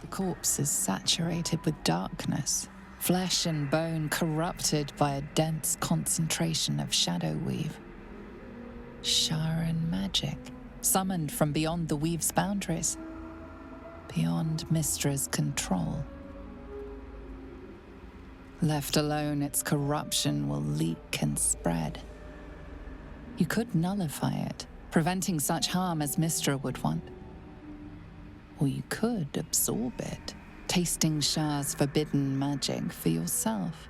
corpse is saturated with darkness, flesh and bone corrupted by a dense concentration of shadow weave. Shar and magic, summoned from beyond the weave's boundaries, beyond Mystra's control. Left alone, its corruption will leak and spread. You could nullify it, preventing such harm as Mystra would want. Or you could absorb it, tasting Shar's forbidden magic for yourself.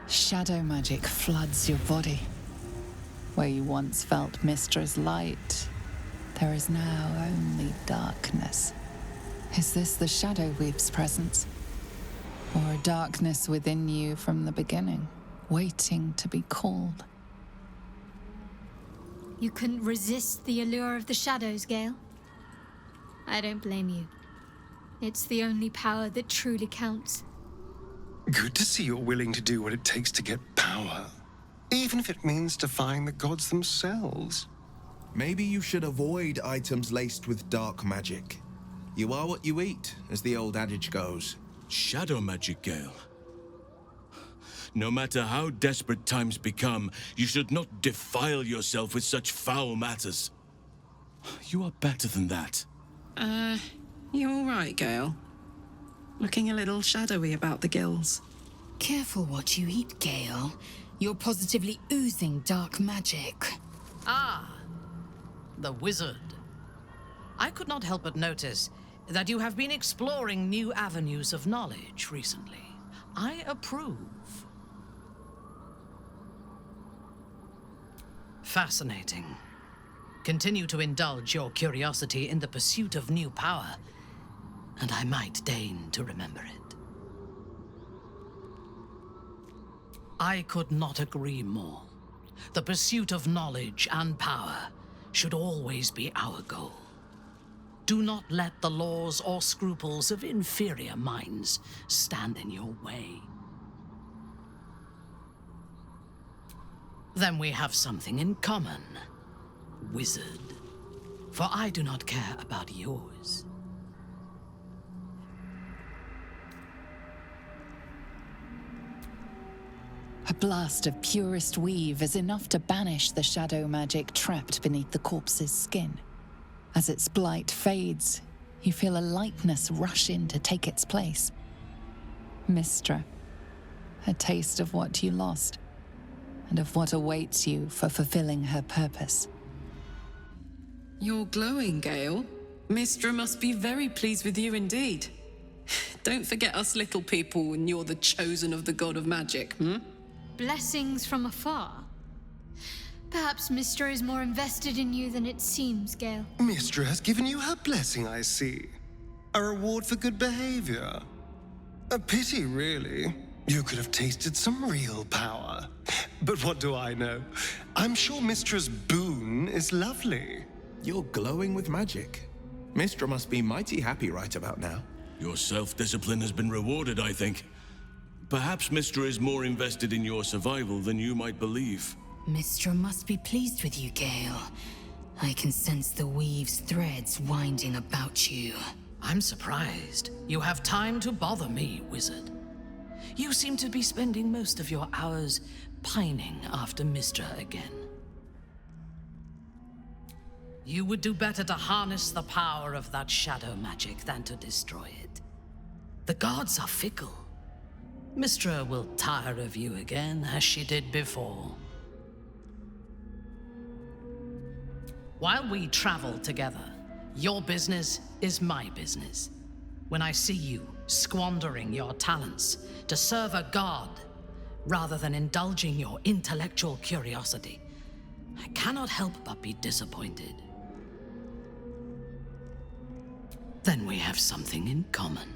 Shadow magic floods your body. Where you once felt Mystra's light, there is now only darkness. Is this the Shadow Weave's presence? Or a darkness within you from the beginning, waiting to be called? You couldn't resist the allure of the shadows, Gale. I don't blame you. It's the only power that truly counts. Good to see you're willing to do what it takes to get power, even if it means defying the gods themselves. Maybe you should avoid items laced with dark magic. You are what you eat, as the old adage goes. Shadow magic, Gale. No matter how desperate times become, you should not defile yourself with such foul matters. You are better than that. You all right, Gale? Looking a little shadowy about the gills. Careful what you eat, Gale. You're positively oozing dark magic. Ah, the wizard. I could not help but notice that you have been exploring new avenues of knowledge recently. I approve. Fascinating. Continue to indulge your curiosity in the pursuit of new power, and I might deign to remember it. I could not agree more. The pursuit of knowledge and power should always be our goal. Do not let the laws or scruples of inferior minds stand in your way. Then we have something in common, wizard. For I do not care about yours. A blast of purest weave is enough to banish the shadow magic trapped beneath the corpse's skin. As its blight fades, you feel a lightness rush in to take its place. Mystra, a taste of what you lost, and of what awaits you for fulfilling her purpose. You're glowing, Gale. Mystra must be very pleased with you indeed. Don't forget us little people when you're the chosen of the god of magic, Blessings from afar. Perhaps Mystra is more invested in you than it seems, Gale. Mystra has given you her blessing, I see. A reward for good behavior. A pity, really. You could have tasted some real power. But what do I know? I'm sure Mystra's boon is lovely. You're glowing with magic. Mystra must be mighty happy right about now. Your self-discipline has been rewarded, I think. Perhaps Mystra is more invested in your survival than you might believe. Mystra must be pleased with you, Gale. I can sense the weave's threads winding about you. I'm surprised you have time to bother me, wizard. You seem to be spending most of your hours pining after Mystra again. You would do better to harness the power of that shadow magic than to destroy it. The gods are fickle. Mystra will tire of you again, as she did before. While we travel together, your business is my business. When I see you squandering your talents to serve a god, rather than indulging your intellectual curiosity, I cannot help but be disappointed. Then we have something in common.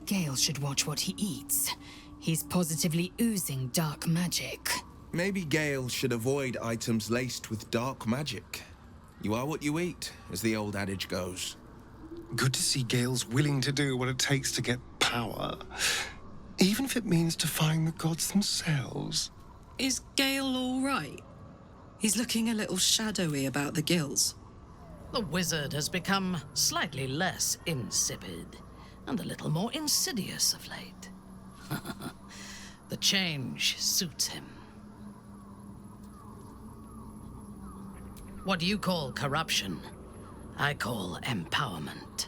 Gale should watch what he eats. He's positively oozing dark magic. Maybe Gale should avoid items laced with dark magic. You are what you eat, as the old adage goes. Good to see Gale's willing to do what it takes to get power, even if it means defying the gods themselves. Is Gale all right? He's looking a little shadowy about the gills. The wizard has become slightly less insipid and a little more insidious of late. The change suits him. What you call corruption, I call empowerment.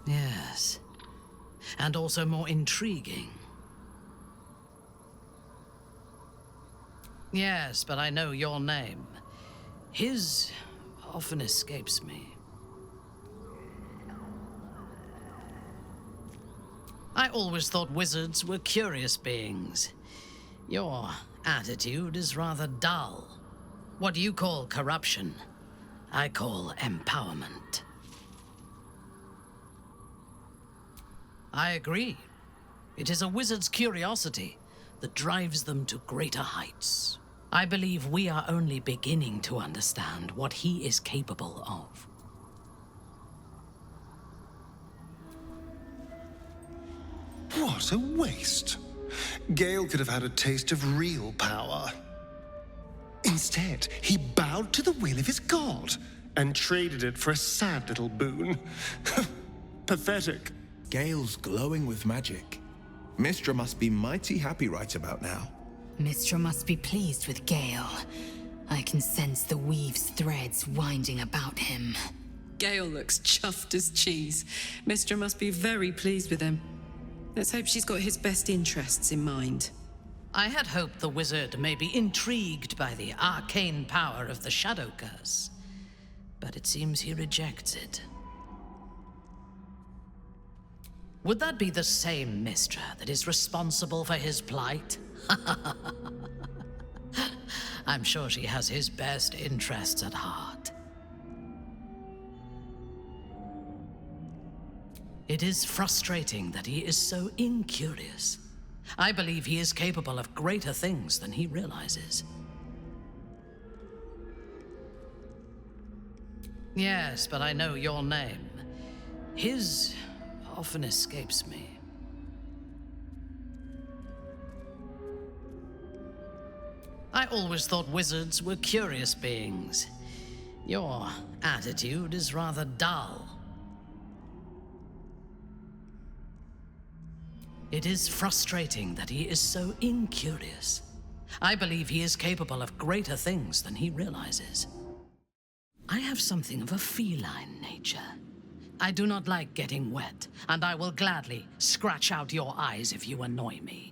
Yes, and also more intriguing. Yes, but I know your name. His often escapes me. I always thought wizards were curious beings. Your attitude is rather dull. What you call corruption, I call empowerment. I agree. It is a wizard's curiosity that drives them to greater heights. I believe we are only beginning to understand what he is capable of. What a waste. Gale could have had a taste of real power. Instead, he bowed to the will of his god and traded it for a sad little boon. Pathetic. Gale's glowing with magic. Mystra must be mighty happy right about now. Mystra must be pleased with Gale. I can sense the weave's threads winding about him. Gale looks chuffed as cheese. Mystra must be very pleased with him. Let's hope she's got his best interests in mind. I had hoped the wizard may be intrigued by the arcane power of the Shadow Curse, but it seems he rejects it. Would that be the same Mystra that is responsible for his plight? I'm sure she has his best interests at heart. It is frustrating that he is so incurious. I believe he is capable of greater things than he realizes. Yes, but I know your name. His often escapes me. I always thought wizards were curious beings. Your attitude is rather dull. It is frustrating that he is so incurious. I believe he is capable of greater things than he realizes. I have something of a feline nature. I do not like getting wet, and I will gladly scratch out your eyes if you annoy me.